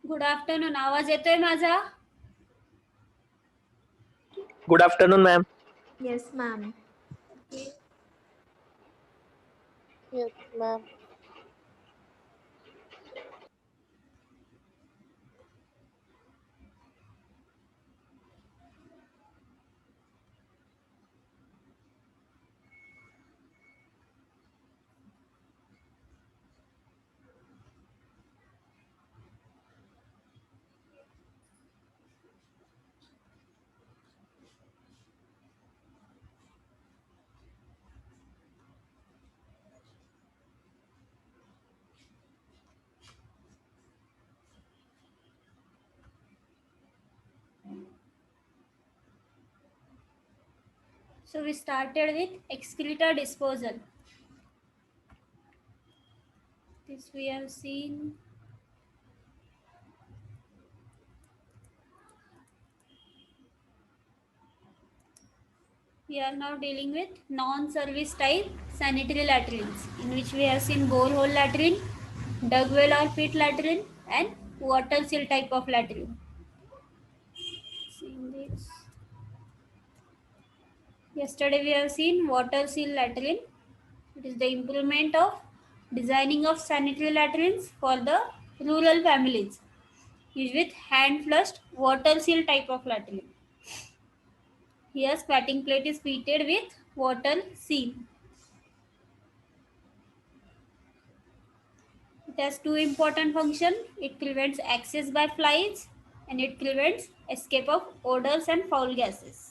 Good afternoon. आवाज येतोय माझा? Good afternoon, ma'am. Yes, ma'am. Yes, ma'am. So we started with excreta disposal. This we have seen. We are now dealing with non-service type sanitary latrines, in which we have seen borehole latrine, dug well or pit latrine, and water seal type of latrine. Seen this. Yesterday we have seen water seal latrine. It is the improvement of designing of sanitary latrines for the rural families, used with hand flushed water seal type of latrine. Here squatting plate is fitted with water seal. It has two important functions. It prevents access by flies and it prevents escape of odors and foul gases.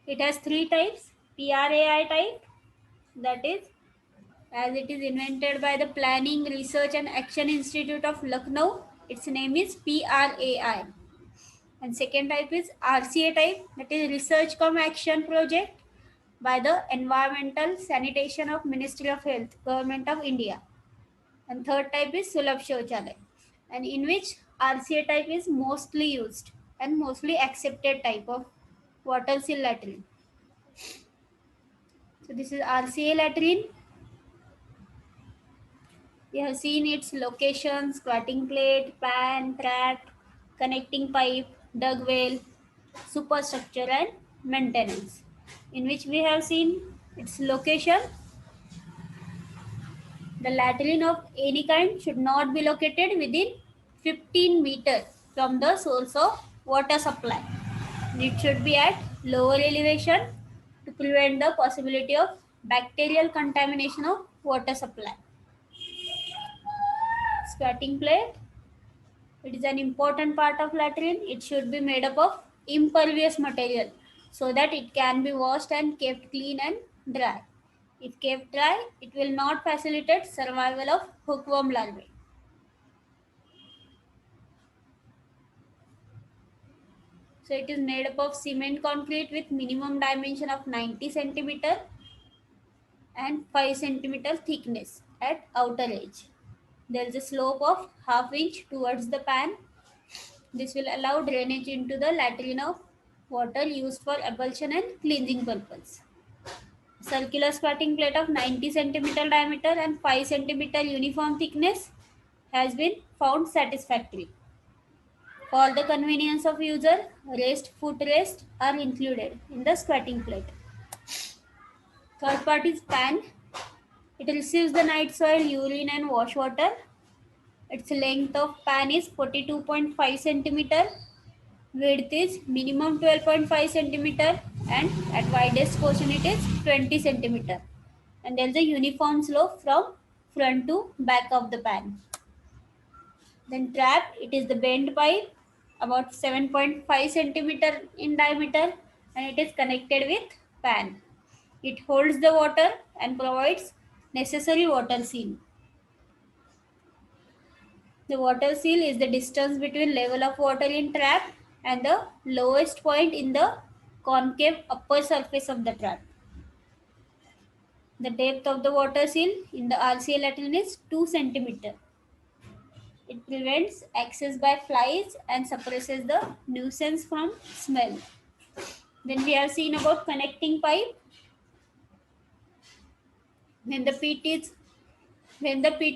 It has three types. PRAI type, that is, as it is invented by the Planning, Research and Action Institute of Lucknow, its name is PRAI. And second type is RCA type, that is Research Cum Action Project by the Environmental Sanitation of Ministry of Health, Government of India. And third type is Sulabh Shauchalay, and in which RCA type is mostly used and mostly accepted type of water seal latrine. So this is RCA latrine. We have seen its location, squatting plate, pan, trap, connecting pipe, dug well, superstructure and maintenance, in which we have seen its location. The latrine of any kind should not be located within 15 meters from the source of water supply. It should be at lower elevation to prevent the possibility of bacterial contamination of water supply. Squatting plate. It is an important part of latrine. It should be made up of impervious material so that it can be washed and kept clean and dry. If kept dry, it will not facilitate survival of hookworm larvae. So it is made up of cement concrete with minimum dimension of 90 centimeter and 5 centimeter thickness at outer edge. There is a slope of half inch towards the pan. This will allow drainage into the latrine of water used for ablution and cleansing purpose. Circular squatting plate of 90 centimeter diameter and 5 centimeter uniform thickness has been found satisfactory. For the convenience of user, foot are included in the squatting plate. Third part is pan. It receives the night soil, urine and wash water. Its length of pan is 42.5 centimeter. Width is minimum 12.5 centimeter and at widest portion it is 20 centimeter. And there is a uniform slope from front to back of the pan. Then trap, it is the bent pipe about 7.5 centimeter in diameter and it is connected with pan. It holds the water and provides necessary water seal. The water seal is the distance between level of water in trap and the lowest point in the concave upper surface of the trap. The depth of the water seal in the RCA latrine is 2 centimeter. It prevents access by flies and suppresses the nuisance from smell. Then we have seen about connecting pipe. When the pit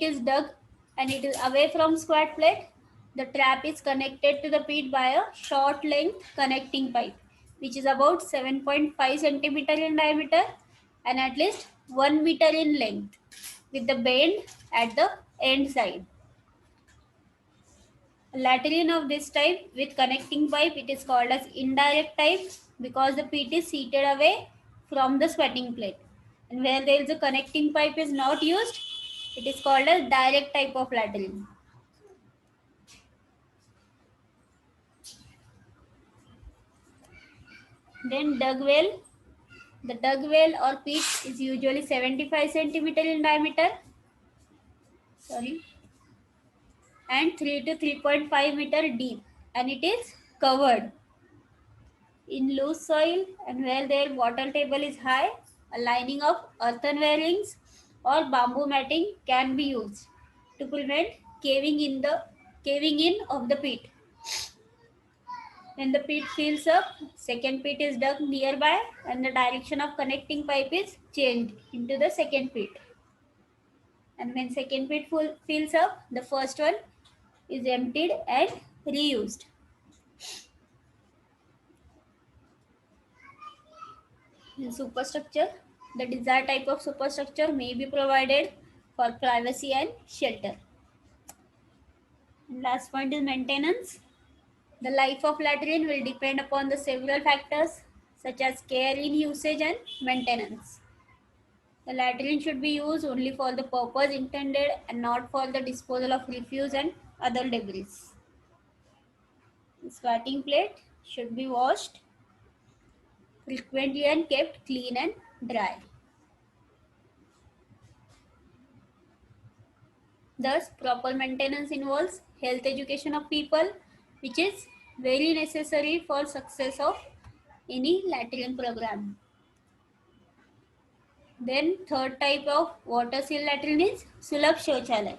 is dug and it is away from squat plate. The trap is connected to the pit by a short length connecting pipe, which is about 7.5 centimeter in diameter and at least 1 meter in length, with the bend at the end side. A latrine of this type with connecting pipe, it is called as indirect type because the pit is seated away from the sweating plate. And where there is a connecting pipe is not used, it is called as direct type of latrine. Then dug well. The dug well or pit is usually 75 centimeter in diameter. And 3 to 3.5 meter deep, and it is covered in loose soil, and where their water table is high, a lining of earthenware rings or bamboo matting can be used to prevent caving in of the pit. When the pit fills up, second pit is dug nearby and the direction of connecting pipe is changed into the second pit. And when second pit fills up, the first one is emptied and reused. In superstructure, the desired type of superstructure may be provided for privacy and shelter. And last point is maintenance. The life of latrine will depend upon the several factors such as care in usage and maintenance. The latrine should be used only for the purpose intended and not for the disposal of refuse and other debris. The sweating plate should be washed frequently and kept clean and dry. Thus, proper maintenance involves health education of people, which is very necessary for success of any latrine program. Then third type of water seal latrine is Sulabh Shauchalaya.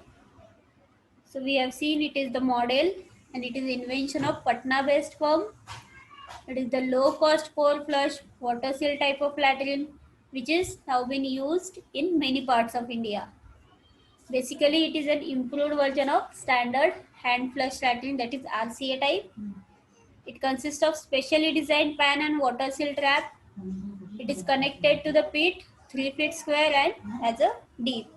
So we have seen it is the model and it is invention of Patna based firm. It is the low cost 4 flush water seal type of latrine which is now been used in many parts of India. Basically, it is an improved version of standard hand flush latrine, that is RCA type. It consists of specially designed pan and water seal trap. It is connected to the pit 3 feet square and has a deep.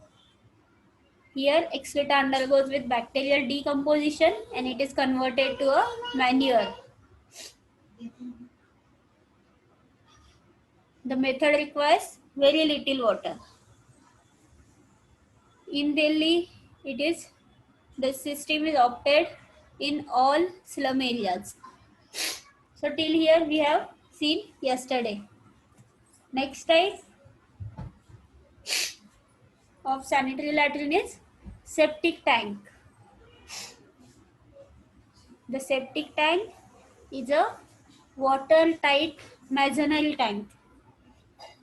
Here, excreta undergoes with bacterial decomposition and it is converted to a manure. The method requires very little water. In Delhi, the system is opted in all slum areas. So till here we have seen yesterday. Next type of sanitary latrine is septic tank. The septic tank is a watertight masonry tank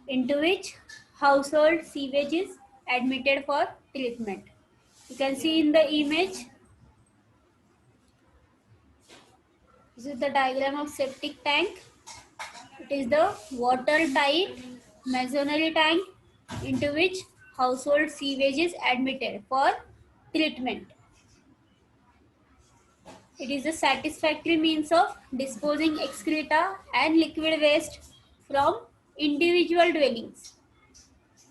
into which household sewage is admitted for treatment. You can see in the image, this is the diagram of septic tank. It is the watertight masonry tank into which household sewage is admitted for treatment. It is a satisfactory means of disposing excreta and liquid waste from individual dwellings,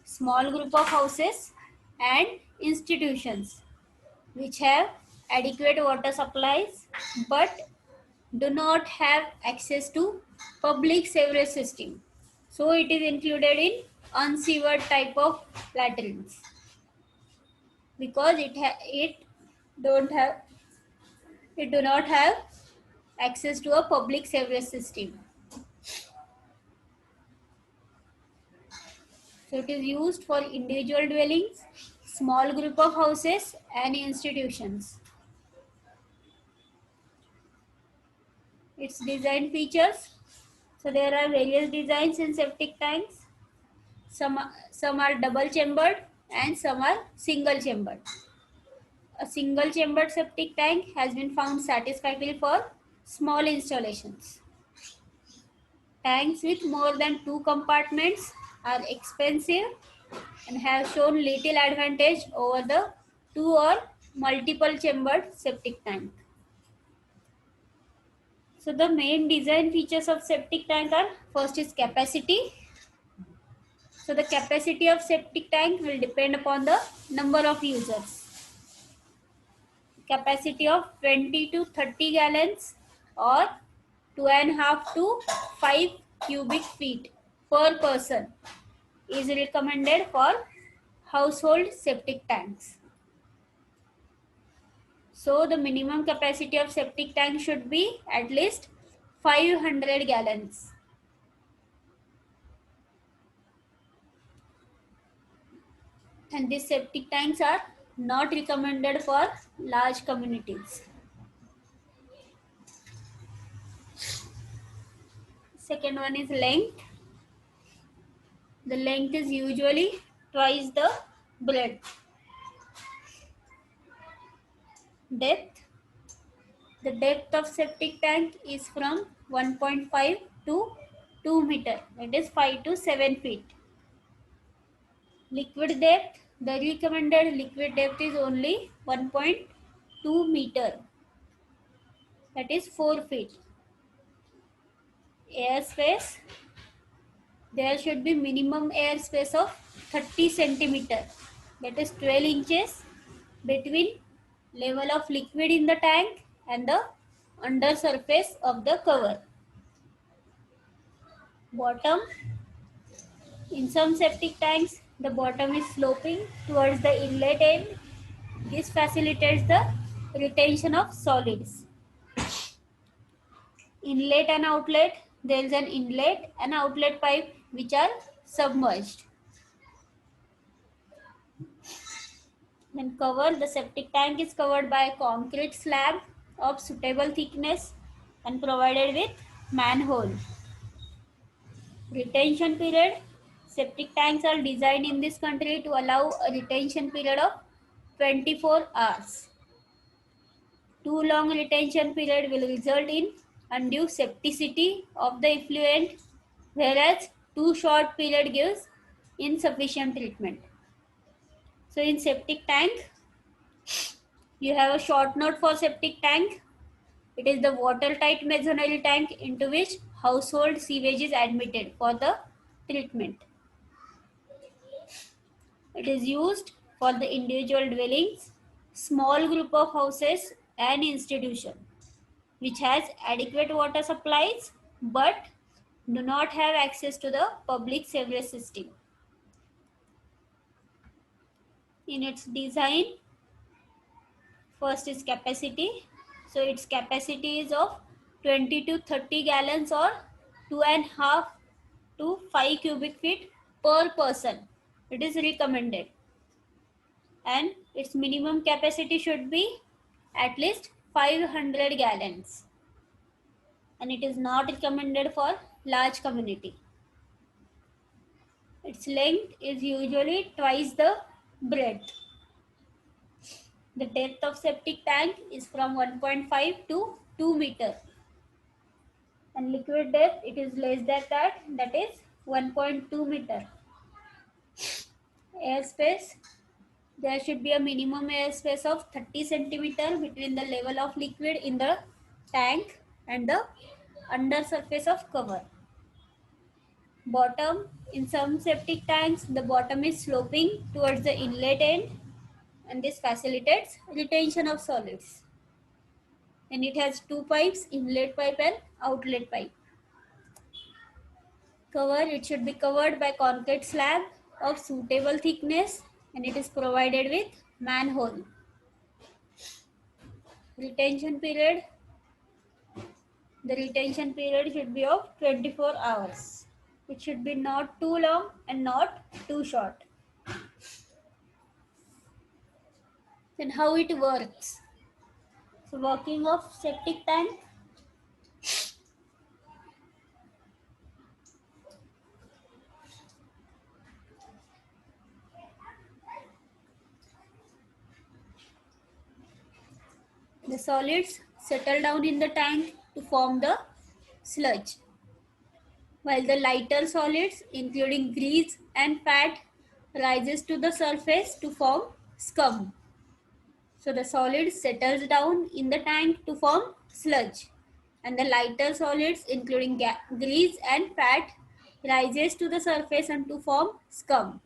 small group of houses and institutions which have adequate water supplies but do not have access to public sewerage system. So it is included in unsewered type of latrines because it do not have access to a public sewerage system. So it is used for individual dwellings, small group of houses and institutions. Its design features. So there are various designs in septic tanks. Some are double chambered and some are single chambered. A single chambered septic tank has been found satisfactory for small installations. Tanks with more than 2 compartments are expensive and have shown little advantage over the 2 or multiple chambered septic tank. So the main design features of septic tank are, first is capacity. So the capacity of septic tank will depend upon the number of users. Capacity of 20 to 30 gallons or 2.5 to 5 cubic feet per person is recommended for household septic tanks. So the minimum capacity of septic tank should be at least 500 gallons. And these septic tanks are not recommended for large communities. Second one is length. The length is usually twice the breadth. Depth. The depth of septic tank is from 1.5 to 2 meter. That is 5 to 7 feet. Liquid depth. The recommended liquid depth is only 1.2 meter. That is 4 feet. Air space. There should be minimum air space of 30 centimeter. That is 12 inches between level of liquid in the tank and the under surface of the cover. Bottom. In some septic tanks, the bottom is sloping towards the inlet end. This facilitates the retention of solids. Inlet and outlet. There is an inlet and outlet pipe which are submerged. Then cover. The septic tank is covered by a concrete slab of suitable thickness and provided with manhole. Retention period. Septic tanks are designed in this country to allow a retention period of 24 hours. Too long retention period will result in undue septicity of the effluent, whereas too short period gives insufficient treatment. So in septic tank, you have a short note for septic tank. It is the watertight masonry tank into which household sewage is admitted for the treatment. It is used for the individual dwellings, small group of houses and institution which has adequate water supplies but do not have access to the public sewerage system. In its design, first is capacity. So its capacity is of 20 to 30 gallons or 2.5 to 5 cubic feet per person. It is recommended. And its minimum capacity should be at least 500 gallons. And it is not recommended for large community. Its length is usually twice the breadth. The depth of septic tank is from 1.5 to 2 meter. And liquid depth, it is less than that is 1.2 meter. Airspace, there should be a minimum airspace of 30 centimeter between the level of liquid in the tank and the under surface of cover. Bottom, in some septic tanks, the bottom is sloping towards the inlet end and this facilitates retention of solids. And it has two pipes, inlet pipe and outlet pipe. Cover, it should be covered by concrete slab of suitable thickness and it is provided with manhole. Retention period, the retention period should be of 24 hours. It should be not too long and not too short. Then how it works? So working of septic tank. The solids settle down in the tank to form the sludge, while the lighter solids including grease and fat rises to the surface to form scum. So the solid settles down in the tank to form sludge, and the lighter solids including grease and fat rises to the surface and to form scum.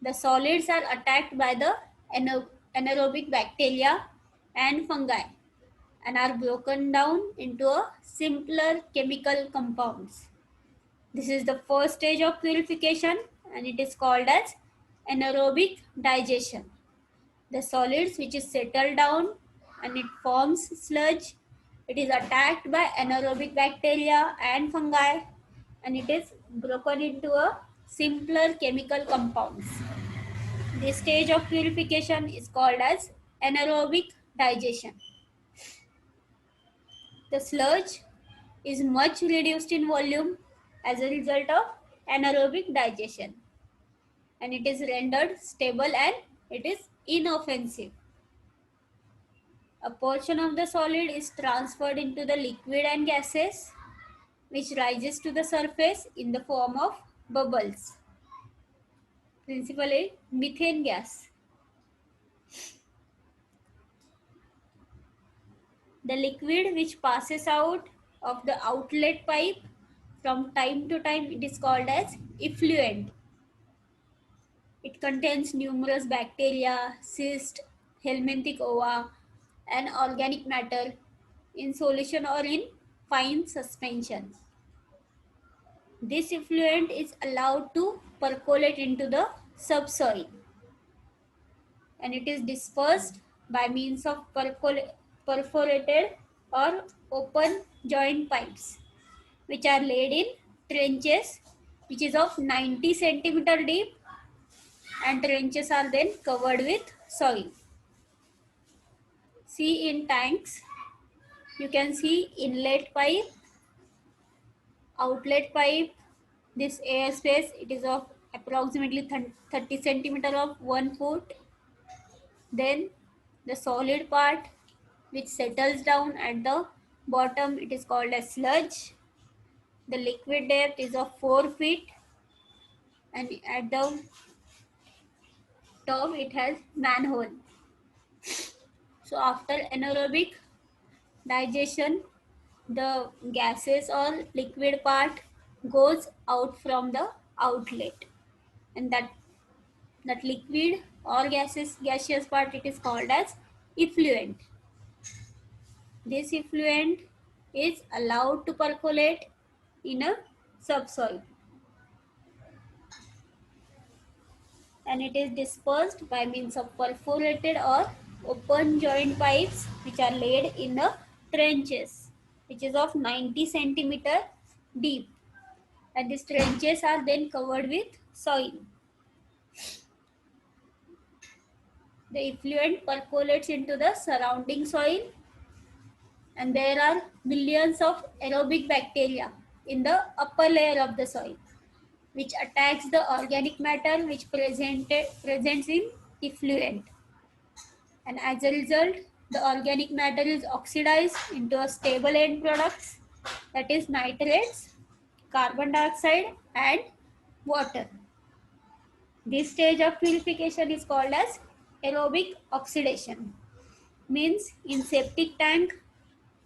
The solids are attacked by the anaerobic bacteria and fungi and are broken down into a simpler chemical compounds. This is the first stage of purification and it is called as anaerobic digestion. The solids which is settled down and it forms sludge. It is attacked by anaerobic bacteria and fungi and it is broken into a simpler chemical compounds. This stage of purification is called as anaerobic digestion. The sludge is much reduced in volume as a result of anaerobic digestion and it is rendered stable and it is inoffensive. A portion of the solid is transferred into the liquid and gases which rises to the surface in the form of bubbles, principally methane gas. The liquid which passes out of the outlet pipe from time to time it is called as effluent. It contains numerous bacteria, cyst, helminthic ova, and organic matter in solution or in fine suspension. This effluent is allowed to percolate into the subsoil and it is dispersed by means of perforated or open joint pipes which are laid in trenches which is of 90 centimeter deep and trenches are then covered with soil. See in tanks, you can see inlet pipe, outlet pipe, this air space, it is of approximately 30 centimeter of 1 foot. Then the solid part which settles down at the bottom, it is called as sludge. The liquid depth is of 4 feet and at the top it has manhole. So after anaerobic digestion, the gases or liquid part goes out from the outlet and that liquid or gaseous part it is called as effluent. This effluent is allowed to percolate in a subsoil and it is dispersed by means of perforated or open joint pipes which are laid in the trenches which is of 90 centimeter deep and these trenches are then covered with soil. The effluent percolates into the surrounding soil and there are millions of aerobic bacteria in the upper layer of the soil which attacks the organic matter which presents in effluent and as a result the organic matter is oxidized into a stable end products that is nitrates, carbon dioxide and water. This stage of purification is called as aerobic oxidation. Means in septic tank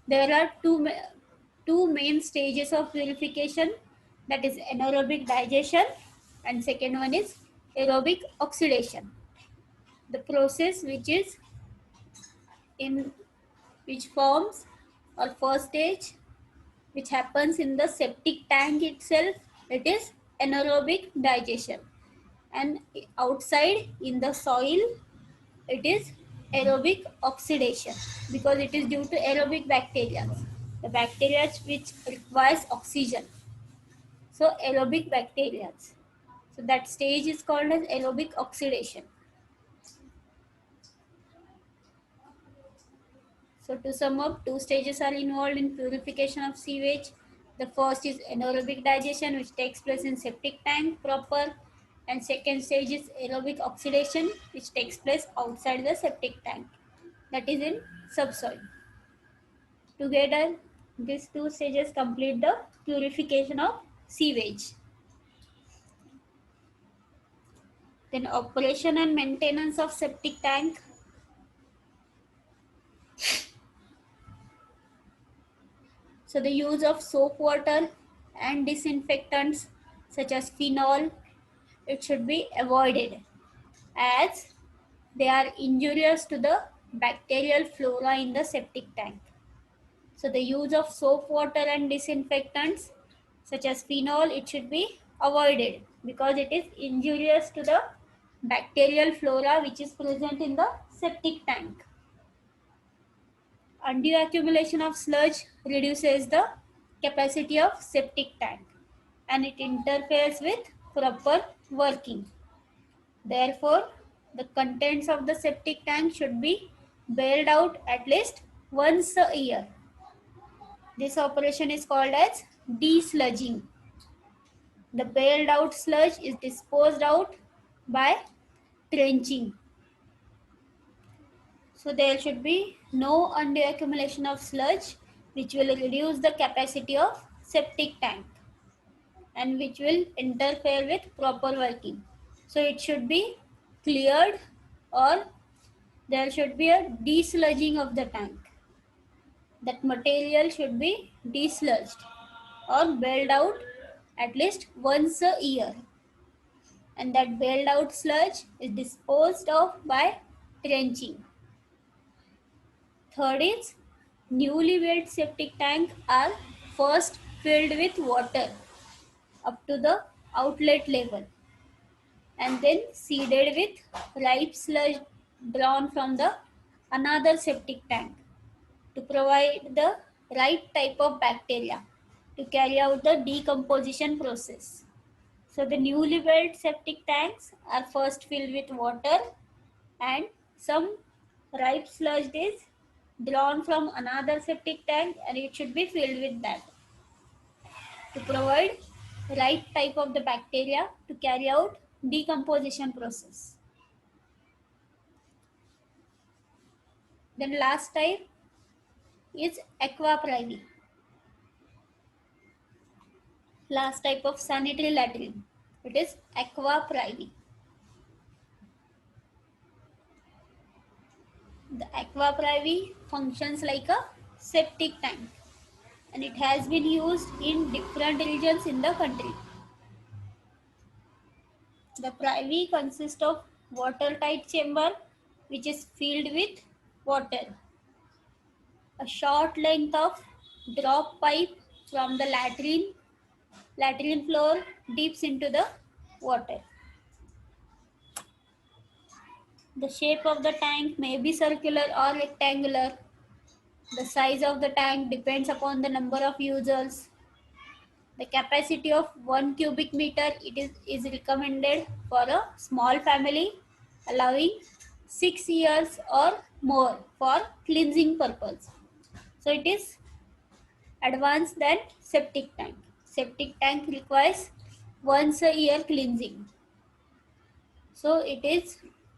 there are two main stages of purification, that is anaerobic digestion and second one is aerobic oxidation. The process which forms or first stage which happens in the septic tank itself, it is anaerobic digestion and outside in the soil it is aerobic oxidation because it is due to aerobic bacteria, the bacteria which requires oxygen, so aerobic bacteria, so that stage is called as aerobic oxidation. So to sum up, two stages are involved in purification of sewage. The first is anaerobic digestion which takes place in septic tank proper and second stage is aerobic oxidation which takes place outside the septic tank, that is in subsoil. Together, these two stages complete the purification of sewage. Then operation and maintenance of septic tank. So the use of soap water and disinfectants such as phenol, it should be avoided as they are injurious to the bacterial flora in the septic tank. So the use of soap water and disinfectants such as phenol, it should be avoided because it is injurious to the bacterial flora which is present in the septic tank. Undue accumulation of sludge reduces the capacity of septic tank and it interferes with proper working. Therefore, the contents of the septic tank should be bailed out at least once a year. This operation is called as desludging. The bailed out sludge is disposed out by trenching. So there should be no undue accumulation of sludge which will reduce the capacity of septic tank and which will interfere with proper working. So it should be cleared or there should be a desludging of the tank. That material should be desludged or bailed out at least once a year. And that bailed out sludge is disposed of by trenching. Third is newly built septic tank are first filled with water up to the outlet level and then seeded with ripe sludge drawn from the another septic tank to provide the right type of bacteria to carry out the decomposition process. So the newly built septic tanks are first filled with water and some ripe sludge is drawn from another septic tank and it should be filled with that to provide right type of the bacteria to carry out decomposition process. Then last type is aqua privy. Last type of sanitary latrine. It is aqua privy. The aqua privy functions like a septic tank and it has been used in different regions in the country. The privy consists of watertight chamber which is filled with water. A short length of drop pipe from the latrine floor dips into the water. The shape of the tank may be circular or rectangular. The size of the tank depends upon the number of users. The capacity of 1 cubic meter is recommended for a small family, allowing 6 years or more for cleansing purpose. So it is advanced than septic tank. Septic tank requires once a year cleansing. So it is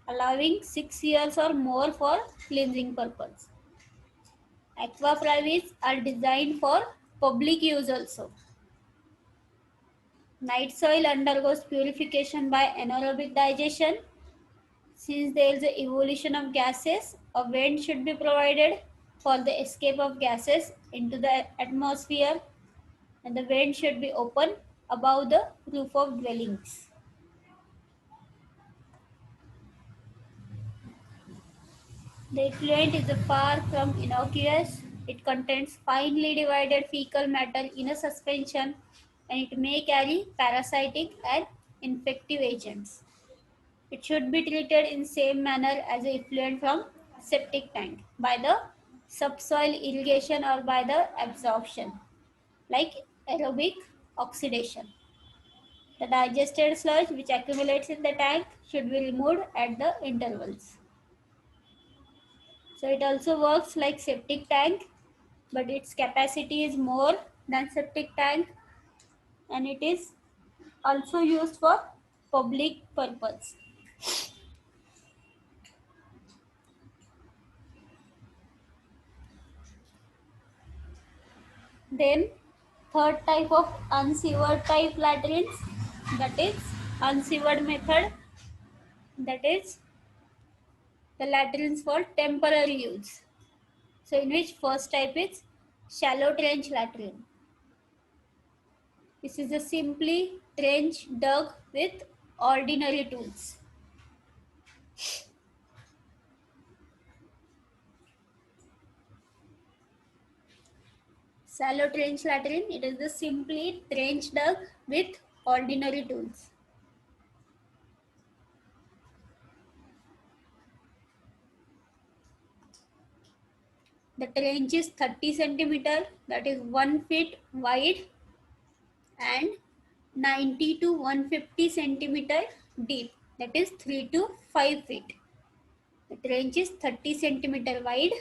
allowing 6 years or more for cleansing purpose. Aqua privates are designed for public use also. Night soil undergoes purification by anaerobic digestion. Since there is an evolution of gases, a vent should be provided for the escape of gases into the atmosphere and the vent should be open above the roof of dwellings. The effluent is far from innocuous. It contains finely divided fecal matter in a suspension and it may carry parasitic and infective agents. It should be treated in same manner as a effluent from septic tank by the subsoil irrigation or by the absorption like aerobic oxidation. The digested sludge which accumulates in the tank should be removed at the intervals. So it also works like septic tank, but its capacity is more than septic tank and it is also used for public purpose. Then third type of unsewered type latrines, that is unsewered method, that is the latrines for temporary use. So in which first type is Shallow trench latrine. This is a simply trench dug with ordinary tools. Shallow trench latrine, it is the simply trench dug with ordinary tools. The trench is 30 centimeter, that is 1 feet wide, and 90 to 150 centimeter deep, that is 3 to 5 feet. The trench is 30 centimeter wide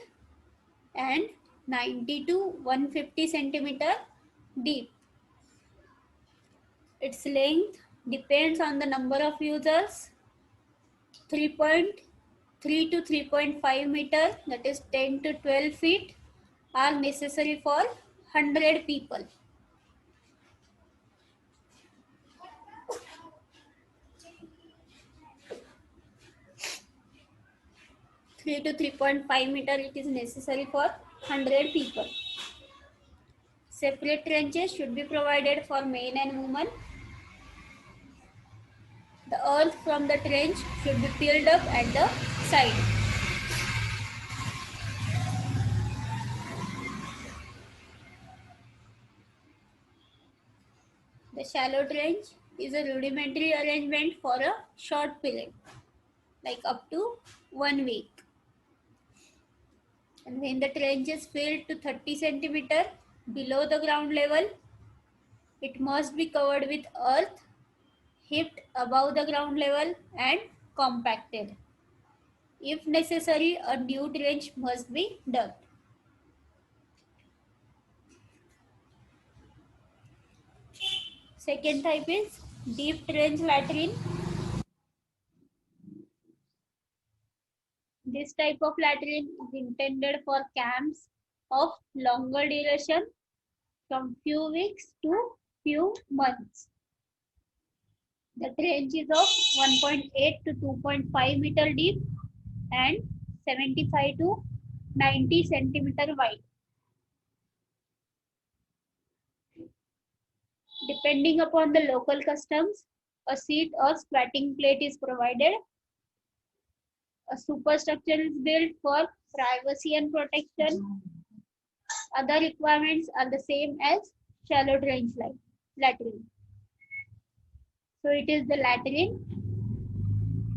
and 90 to 150 centimeter deep. Its length depends on the number of users. 3.3 to 3.5 meter, that is 10 to 12 feet, are necessary for 100 people. 3 to 3.5 meter, it is necessary for 100 people. Separate trenches should be provided for men and women. The earth from the trench should be filled up at the side. The shallow trench is a rudimentary arrangement for a short period, like up to 1 week. And when the trench is filled to 30 centimeter below the ground level, it must be covered with earth, heaped above the ground level and compacted. If necessary, a new trench must be dug. Second type is deep trench latrine. This type of latrine is intended for camps of longer duration from few weeks to few months. The trench is of 1.8 to 2.5 meter deep and 75 to 90 centimeter wide. Depending upon the local customs, a seat or squatting plate is provided. A superstructure is built for privacy and protection. Other requirements are the same as shallow trench latrine. So it is the latrine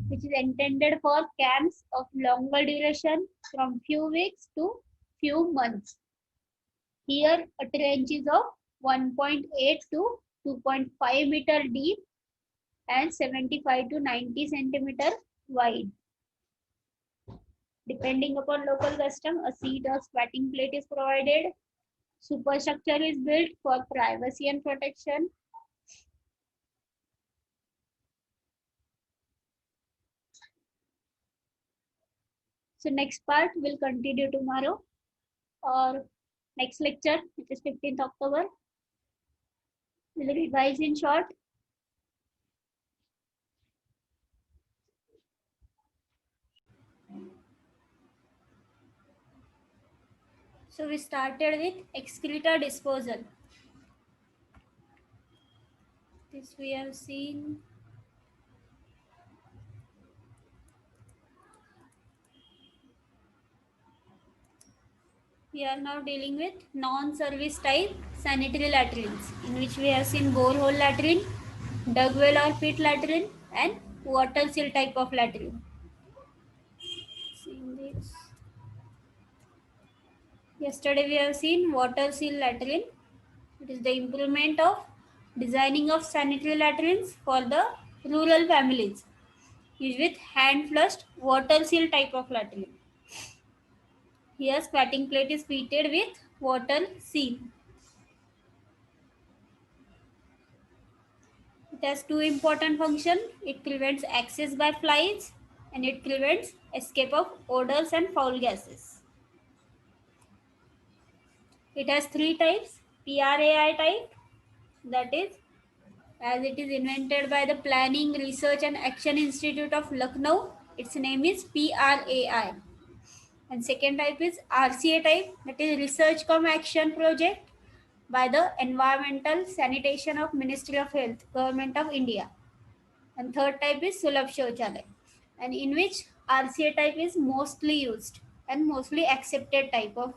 which is intended for camps of longer duration from few weeks to few months. Here a trench is of 1.8 to 2.5 meter deep and 75 to 90 centimeter wide. Depending upon local custom, a seat or squatting plate is provided. Superstructure is built for privacy and protection. So next part will continue tomorrow or next lecture, which is 15th October. We'll revise in short. So we started with excreta disposal. This we have seen. We are now dealing with non-service type sanitary latrines, in which we have seen borehole latrine, dug well or pit latrine, and water seal type of latrine. Seen this. Yesterday we have seen water seal latrine. It is the improvement of designing of sanitary latrines for the rural families, used with hand flushed water seal type of latrine. Here squatting plate is fitted with water seal. It has two important functions. It prevents access by flies and it prevents escape of odors and foul gases. It has three types. PRAI type, that is, as it is invented by the Planning, Research and Action Institute of Lucknow. Its name is PRAI. And second type is RCA type, that is Research Cum Action Project by the Environmental Sanitation of Ministry of Health, Government of India. And third type is Sulabh Shauchalay, and in which RCA type is mostly used and mostly accepted type of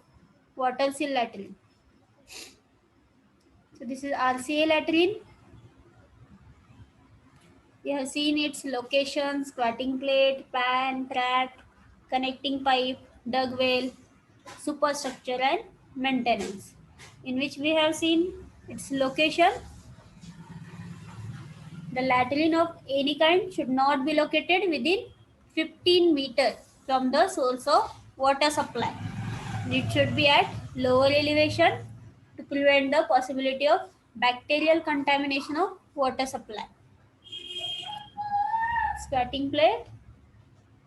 water seal latrine. So this is RCA latrine. We have seen its location, squatting plate, pan, trap, connecting pipe, dug well, superstructure and maintenance. In which we have seen its location. The latrine of any kind should not be located within 15 meters from the source of water supply. It should be at lower elevation to prevent the possibility of bacterial contamination of water supply. Squatting plate,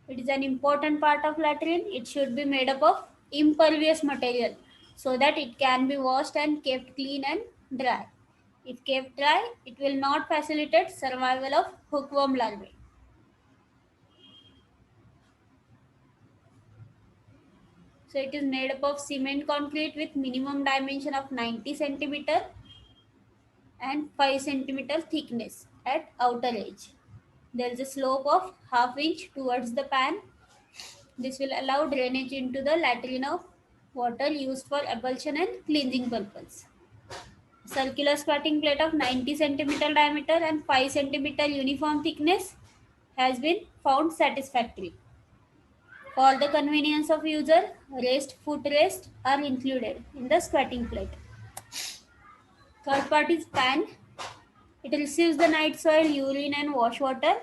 it is an important part of latrine. It should be made up of impervious material so that it can be washed and kept clean and dry. If kept dry, it will not facilitate survival of hookworm larvae. So it is made up of cement concrete with minimum dimension of 90 centimeter and 5 centimeter thickness at outer edge. There is a slope of half inch towards the pan. This will allow drainage into the latrine of water used for ablution and cleansing purpose. Circular squatting plate of 90 centimeter diameter and 5 centimeter uniform thickness has been found satisfactory. For the convenience of user, foot rest are included in the squatting plate. Third part is pan. It receives the night soil, urine and wash water.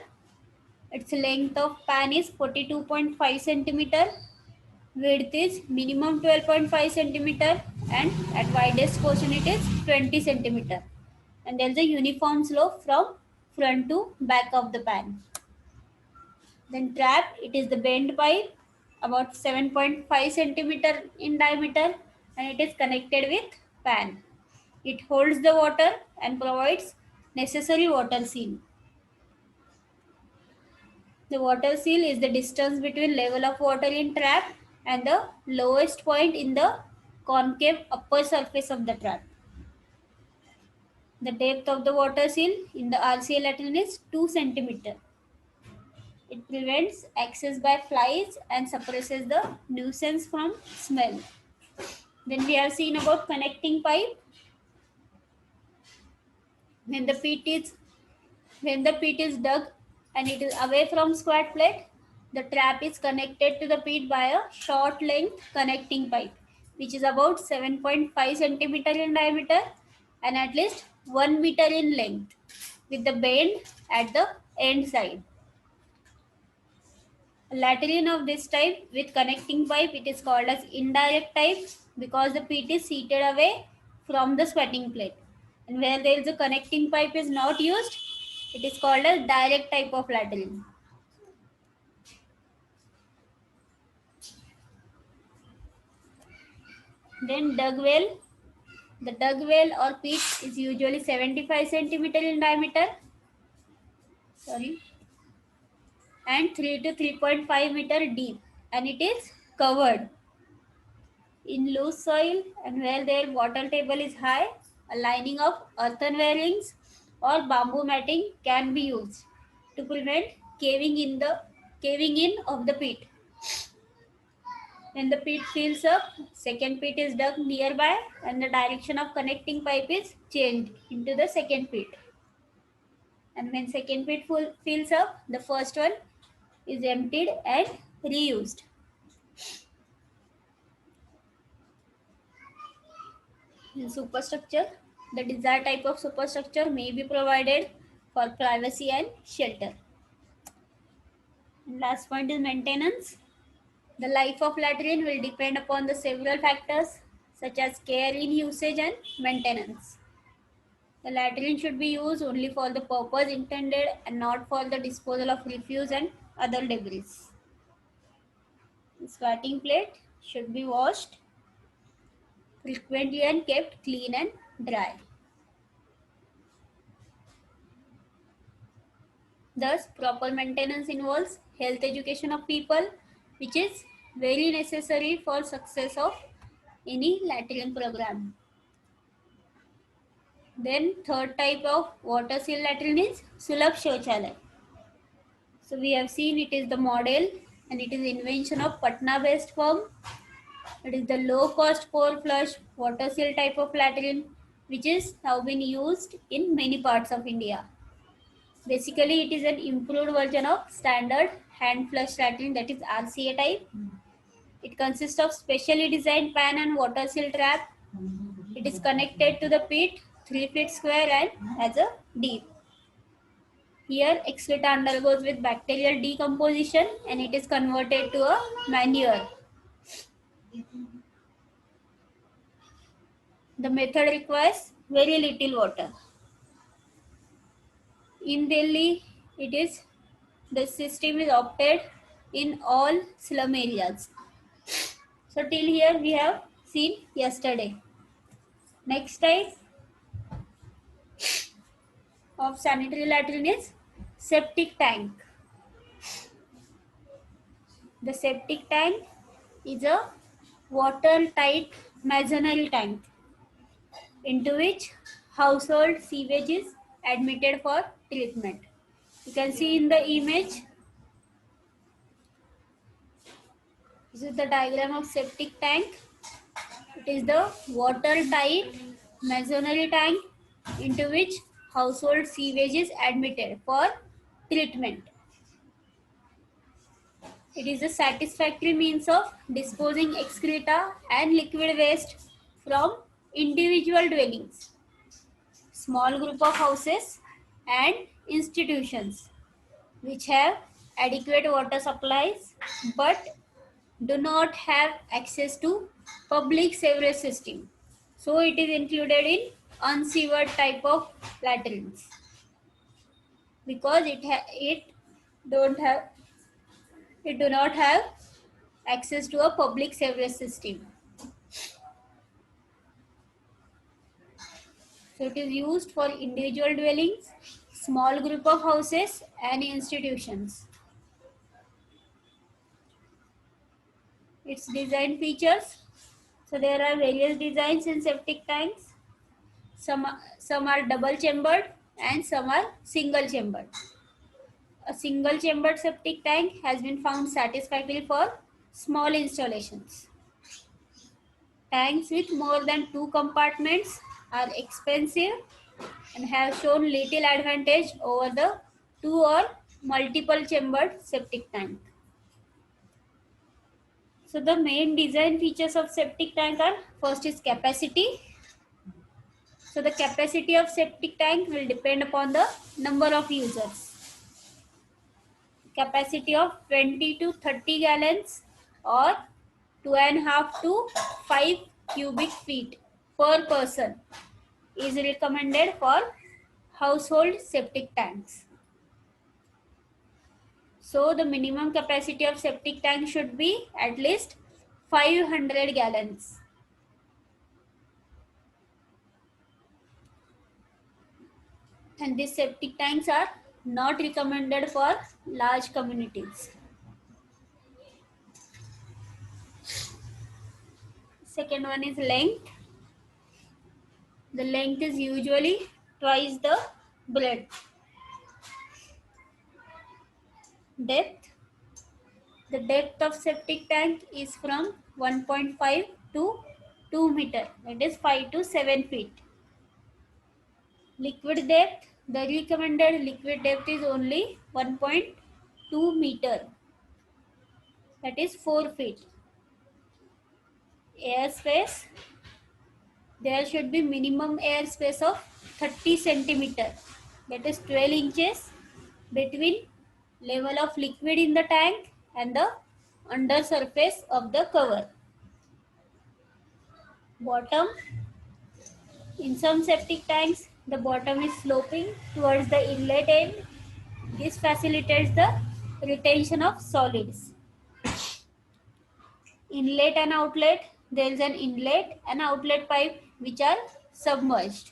Its length of pan is 42.5 centimeter. Width is minimum 12.5 centimeter and at widest portion it is 20 centimeter. And there is a uniform slope from front to back of the pan. Then trap, it is the bent pipe about 7.5 centimeter in diameter and it is connected with pan. It holds the water and provides necessary water seal. The water seal is the distance between level of water in trap and the lowest point in the concave upper surface of the trap. The depth of the water seal in the RCA latrine is 2 centimeter. It prevents access by flies and suppresses the nuisance from smell. Then we have seen about connecting pipe. When the pit is dug and it is away from squat plate, the trap is connected to the pit by a short length connecting pipe, which is about 7.5 centimeter in diameter and at least 1 meter in length, with the bend at the end side. A latrine of this type with connecting pipe, it is called as indirect type because the pit is seated away from the squatting plate. And where there is a connecting pipe is not used, it is called as direct type of latrine. Then dug well. The dug well or pit is usually 75 centimeter in diameter. And 3 to 3.5 meter deep, and it is covered in loose soil, and where their water table is high, a lining of earthenware rings or bamboo matting can be used to prevent caving in of the pit. When the pit fills up, second pit is dug nearby and the direction of connecting pipe is changed into the second pit. And when second pit fills up, the first one is emptied and reused. In superstructure, the desired type of superstructure may be provided for privacy and shelter. And last point is maintenance. The life of latrine will depend upon the several factors such as care in usage and maintenance. The latrine should be used only for the purpose intended and not for the disposal of refuse and other debris. The squatting plate should be washed frequently and kept clean and dry. Thus, proper maintenance involves health education of people, which is very necessary for success of any latrine program. Then third type of water seal latrine is Sulabh Shauchalaya. So we have seen it is the model and it is invention of Patna based firm. It is the low cost core flush water seal type of latrine which is now been used in many parts of India. Basically it is an improved version of standard hand flush latrine, that is RCA type. It consists of specially designed pan and water seal trap. It is connected to the pit 3 feet square and has a deep. Here, excreta undergoes with bacterial decomposition and it is converted to a manure. The method requires very little water. In Delhi, the system is opted in all slum areas. So till here we have seen yesterday. Next type of sanitary latrine is septic tank. The septic tank is a watertight masonry tank into which household sewage is admitted for treatment. You can see in the image, this is the diagram of septic tank. It is the watertight masonry tank into which household sewage is admitted for treatment. It is a satisfactory means of disposing excreta and liquid waste from individual dwellings, small group of houses and institutions which have adequate water supplies but do not have access to public sewerage system. So it is included in unsewered type of latrines because don't have it do not have access to a public sewerage system. So it is used for individual dwellings, small group of houses and institutions. Its design features. So there are various designs in septic tanks. Some are double chambered and some are single chambered. A single chambered septic tank has been found satisfactory for small installations. Tanks with more than 2 compartments are expensive and have shown little advantage over the 2 or multiple chambered septic tank. So the main design features of septic tank are, first is capacity. So the capacity of septic tank will depend upon the number of users. Capacity of 20 to 30 gallons or 2.5 to 5 cubic feet per person is recommended for household septic tanks. So the minimum capacity of septic tank should be at least 500 gallons. And these septic tanks are not recommended for large communities. Second one is length. The length is usually twice the breadth. Depth. The depth of septic tank is from 1.5 to 2 meter, that is 5 to 7 feet. Liquid depth. The recommended liquid depth is only 1.2 meter, that is 4 feet. Air space. There should be minimum air space of 30 centimeter, that is 12 inches between level of liquid in the tank and the under surface of the cover. Bottom. In some septic tanks, the bottom is sloping towards the inlet end. This facilitates the retention of solids. Inlet and outlet. There is an inlet and outlet pipe which are submerged.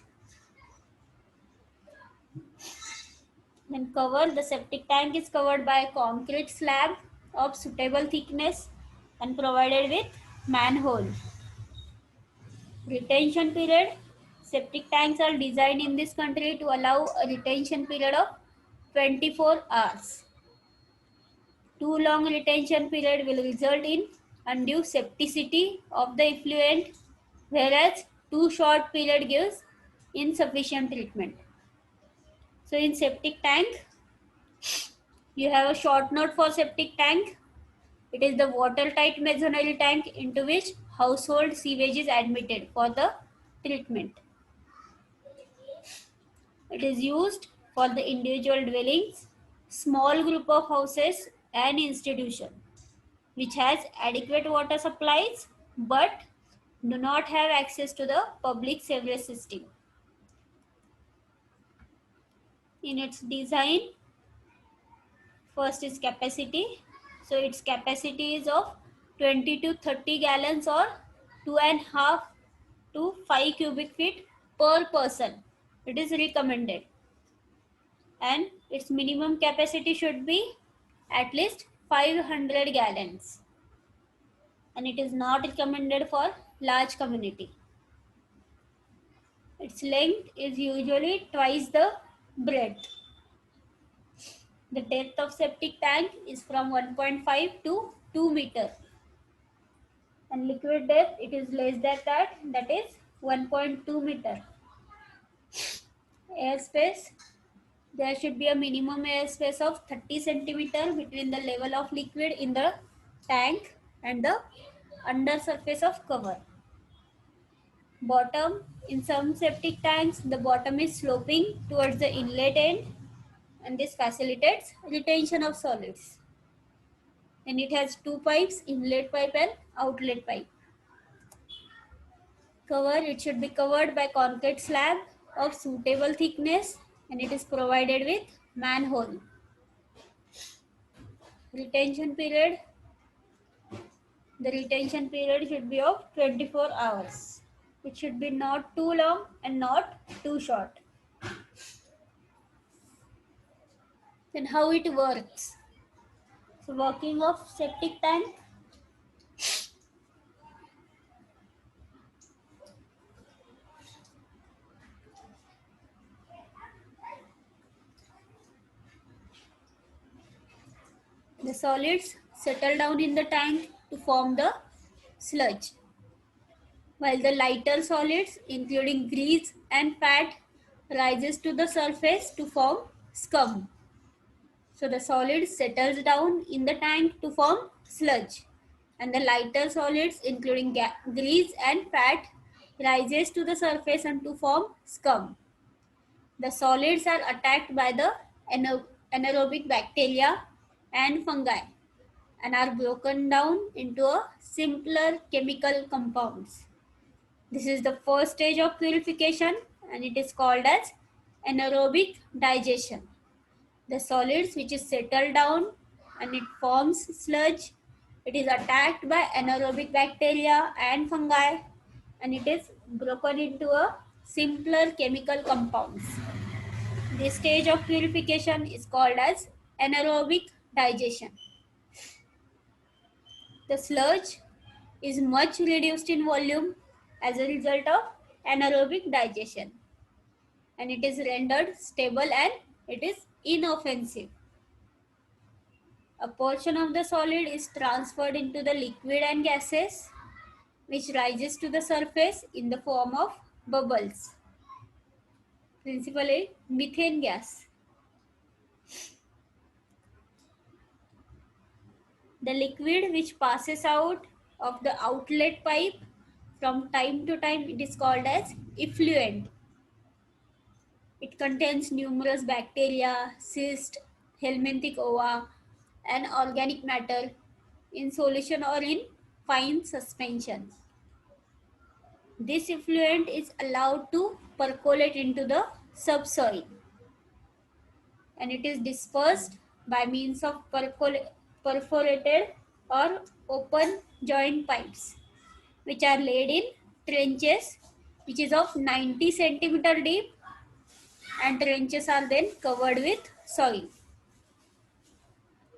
Then cover. The septic tank is covered by a concrete slab of suitable thickness and provided with manhole. Retention period. Septic tanks are designed in this country to allow a retention period of 24 hours. Too long retention period will result in undue septicity of the effluent, whereas too short period gives insufficient treatment. So in septic tank, you have a short note for septic tank. It is the watertight masonry tank into which household sewage is admitted for the treatment. It is used for the individual dwellings, small group of houses and institution which has adequate water supplies but do not have access to the public sewerage system. In its design, first is capacity. So its capacity is of 20 to 30 gallons or 2.5 to 5 cubic feet per person. It is recommended. And its minimum capacity should be at least 500 gallons. And it is not recommended for large community. Its length is usually twice the breadth. The depth of septic tank is from 1.5 to 2 meter. And liquid depth, it is less than that is 1.2 meter. Airspace, there should be a minimum airspace of 30 centimeter between the level of liquid in the tank and the under surface of cover. Bottom, in some septic tanks, the bottom is sloping towards the inlet end and this facilitates retention of solids. And it has two pipes, inlet pipe and outlet pipe. Cover, it should be covered by concrete slab of suitable thickness and it is provided with manhole. Retention period, the retention period should be of 24 hours. It should be not too long and not too short. Then how it works? So working of septic tank. The solids settle down in the tank to form the sludge, while the lighter solids, including grease and fat, rises to the surface to form scum. So the solid settles down in the tank to form sludge, and the lighter solids, including grease and fat, rises to the surface and to form scum. The solids are attacked by the anaerobic bacteria and fungi and are broken down into a simpler chemical compounds. This is the first stage of purification and it is called as anaerobic digestion. The solids which is settled down and it forms sludge, it is attacked by anaerobic bacteria and fungi and it is broken into a simpler chemical compounds. This stage of purification is called as anaerobic digestion. The sludge is much reduced in volume as a result of anaerobic digestion and it is rendered stable and it is inoffensive. A portion of the solid is transferred into the liquid and gases which rises to the surface in the form of bubbles, principally methane gas. The liquid which passes out of the outlet pipe from time to time, it is called as effluent. It contains numerous bacteria, cyst, helminthic ova, and organic matter in solution or in fine suspension. This effluent is allowed to percolate into the subsoil and it is dispersed by means of perforated or open joint pipes which are laid in trenches which is of 90 centimeter deep and trenches are then covered with soil.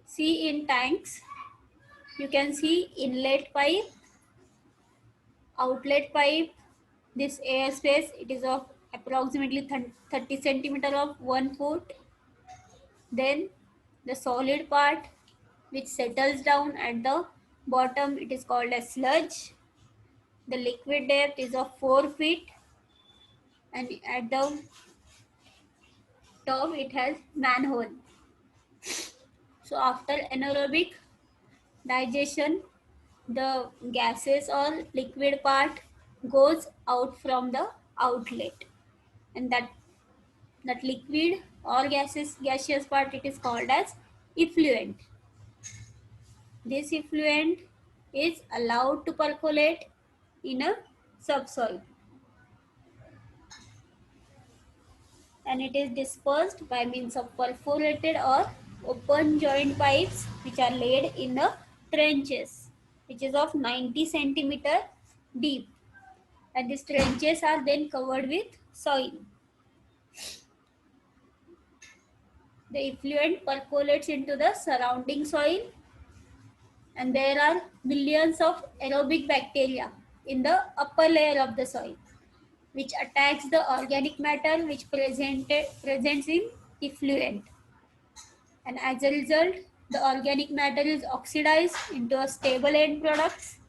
See in tanks, you can see inlet pipe, outlet pipe. This air space, it is of approximately 30 centimeter of 1 foot. Then the solid part which settles down at the bottom, it is called as sludge. The liquid depth is of 4 feet, and at the top it has manhole. So after anaerobic digestion, the gases or liquid part goes out from the outlet, and that liquid or gaseous part, it is called as effluent. This effluent is allowed to percolate in a subsoil, and it is dispersed by means of perforated or open joint pipes which are laid in the trenches, which is of 90 centimeter deep, and these trenches are then covered with soil. The effluent percolates into the surrounding soil, and there are millions of aerobic bacteria in the upper layer of the soil, which attacks the organic matter which presents in effluent. And as a result, the organic matter is oxidized into a stable end products,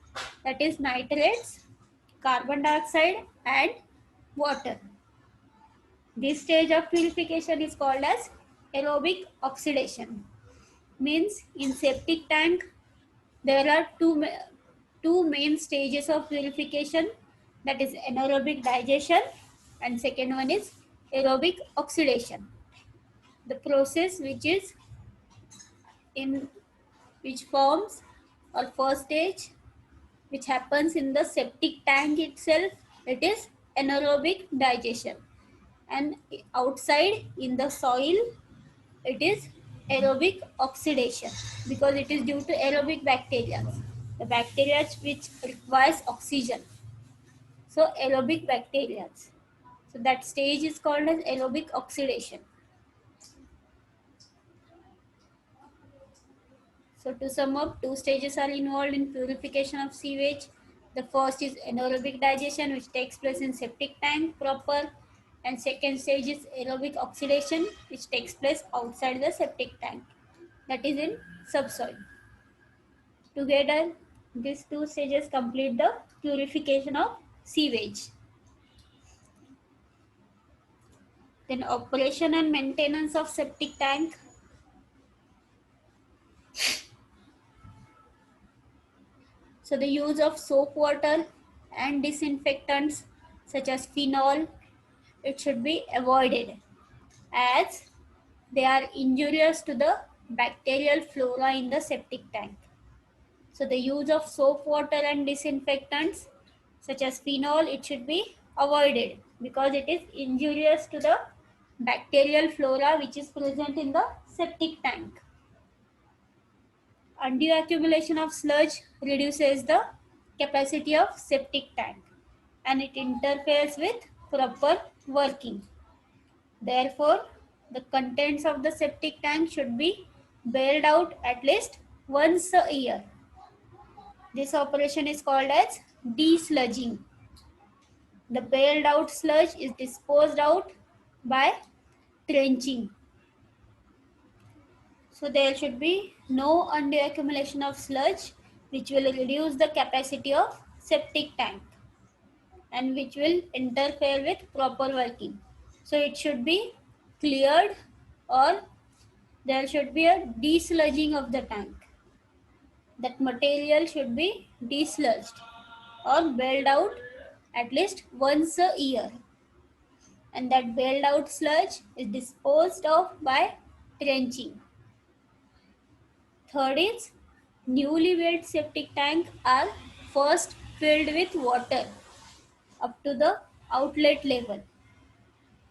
that is nitrates, carbon dioxide, and water. This stage of purification is called as aerobic oxidation. Means in septic tank there are two main stages of purification, that is anaerobic digestion, and second one is aerobic oxidation. The process in which forms or first stage which happens in the septic tank itself, it is anaerobic digestion, and outside in the soil it is aerobic oxidation, because it is due to aerobic bacteria, the bacteria which requires oxygen. So aerobic bacteria, so that stage is called as aerobic oxidation. So to sum up, two stages are involved in purification of sewage. The first is anaerobic digestion, which takes place in septic tank proper, and second stage is aerobic oxidation, which takes place outside the septic tank, that is in subsoil. Together, these two stages complete the purification of sewage. Then operation and maintenance of septic tank. So the use of soap water and disinfectants such as phenol, it should be avoided, as they are injurious to the bacterial flora in the septic tank. So the use of soap water and disinfectants such as phenol, it should be avoided because it is injurious to the bacterial flora which is present in the septic tank. Undue accumulation of sludge reduces the capacity of septic tank, and it interferes with proper working. Therefore, the contents of the septic tank should be bailed out at least once a year. This operation is called as desludging. The bailed out sludge is disposed out by trenching. So there should be no undue accumulation of sludge, which will reduce the capacity of septic tank and which will interfere with proper working. So it should be cleared, or there should be a desludging of the tank. That material should be desludged or bailed out at least once a year, and that bailed out sludge is disposed of by trenching. Third is, newly built septic tank are first filled with water up to the outlet level,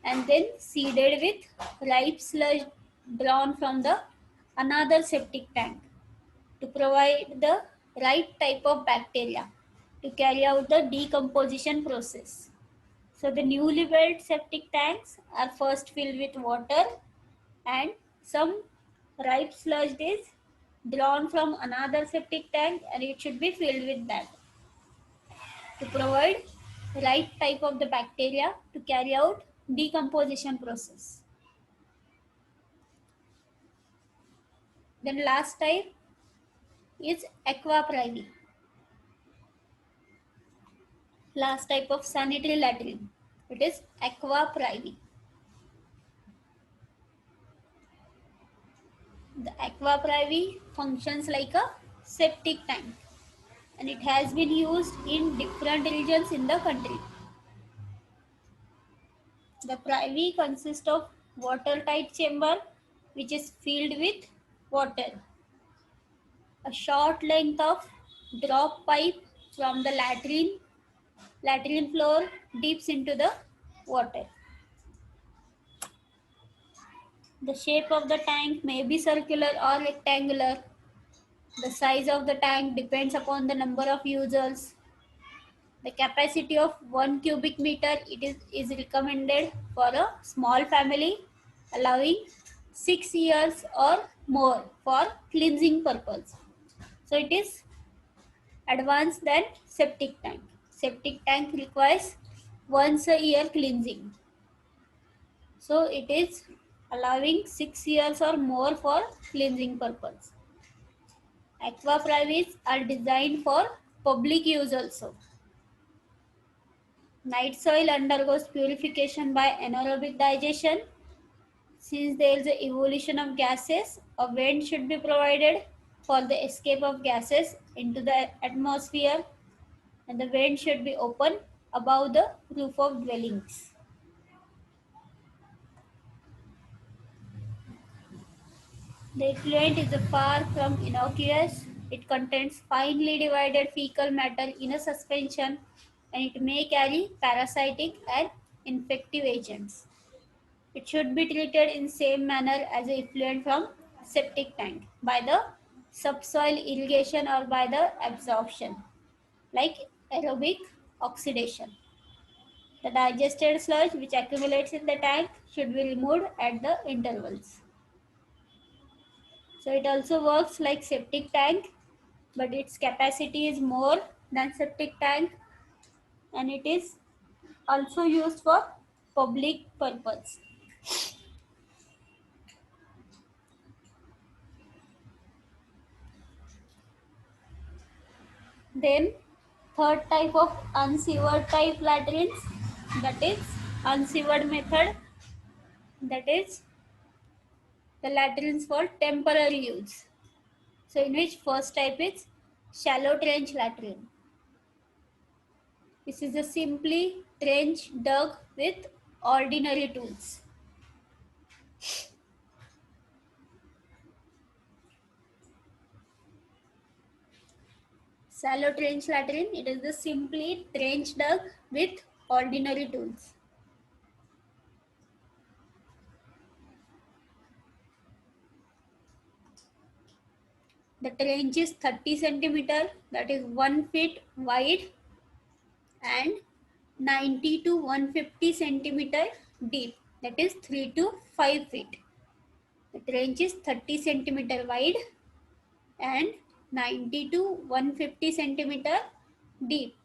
and then seeded with ripe sludge drawn from the another septic tank to provide the right type of bacteria to carry out the decomposition process. So the newly built septic tanks are first filled with water, and some ripe sludge is drawn from another septic tank, and it should be filled with that to provide right type of the bacteria to carry out decomposition process. Then last type is aqua privy. Last type of sanitary latrine. It is aqua privy. The aqua privy functions like a septic tank, and it has been used in different regions in the country. The privy consists of watertight chamber which is filled with water. A short length of drop pipe from the latrine floor dips into the water. The shape of the tank may be circular or rectangular. The size of the tank depends upon the number of users. The capacity of 1 cubic meter is recommended for a small family, allowing 6 years or more for cleansing purpose. So it is advanced than septic tank. Septic tank requires once a year cleansing. So it is allowing 6 years or more for cleansing purpose. Aqua privates are designed for public use also. Night soil undergoes purification by anaerobic digestion. Since there is an evolution of gases, a vent should be provided for the escape of gases into the atmosphere, and the vent should be open above the roof of dwellings. The effluent is far from innocuous. It contains finely divided fecal matter in a suspension, and it may carry parasitic and infective agents. It should be treated in same manner as a effluent from septic tank by the subsoil irrigation or by the absorption, like aerobic oxidation. The digested sludge which accumulates in the tank should be removed at the intervals. So it also works like septic tank, but its capacity is more than septic tank, and it is also used for public purpose. Then third type of unsewered type latrines, that is unsewered method, that is the latrines for temporary use. So in which first type is shallow trench latrine. This is a simply trench dug with ordinary tools. Shallow trench latrine, it is the simply trench dug with ordinary tools. The trench is 30 centimeter, that is 1 feet wide, and 90 to 150 centimeter deep, that is 3 to 5 feet. The trench is 30 centimeter wide and 90 to 150 centimeter deep.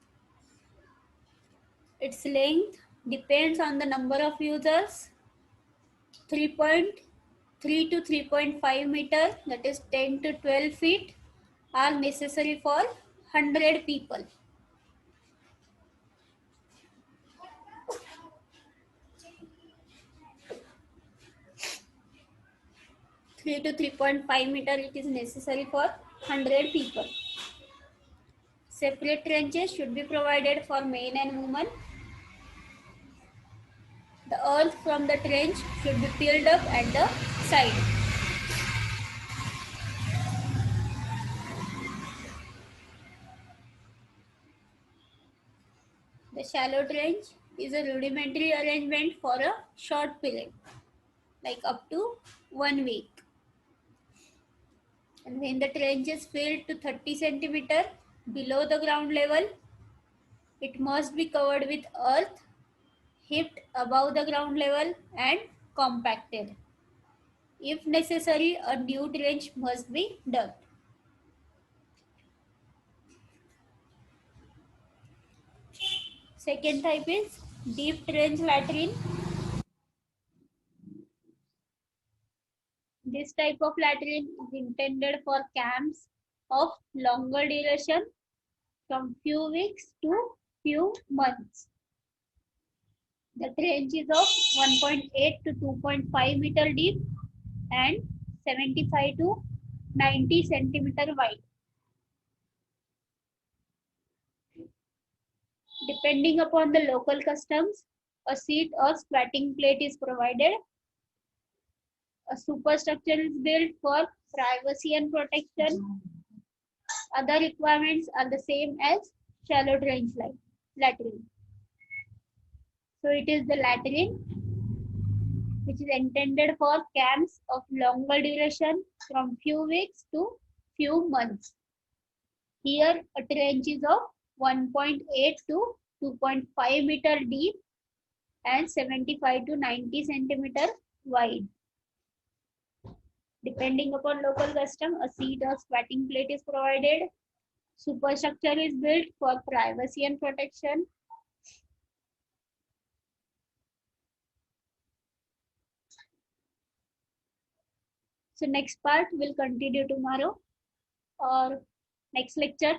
Its length depends on the number of users. 3.3 to 3.5 meter, that is 10 to 12 feet, are necessary for 100 people. 3 to 3.5 meter, it is necessary for 100 people. Separate trenches should be provided for men and women. The earth from the trench should be filled up at the side. The shallow trench is a rudimentary arrangement for a short period, like up to 1 week. And when the trench is filled to 30 centimeter below the ground level, it must be covered with earth, heaped above the ground level and compacted. If necessary, a new trench must be dug. Second type is deep trench latrine. This type of latrine is intended for camps of longer duration from few weeks to few months. The trench is of 1.8 to 2.5 meter deep and 75 to 90 centimeter wide. Depending upon the local customs, a seat or squatting plate is provided. A superstructure is built for privacy and protection. Other requirements are the same as shallow trench latrine. So it is the latrine which is intended for camps of longer duration from few weeks to few months. Here a trench is of 1.8 to 2.5 meter deep and 75 to 90 centimeter wide. Depending upon local custom, a seat or squatting plate is provided. Superstructure is built for privacy and protection. So next part will continue tomorrow or next lecture.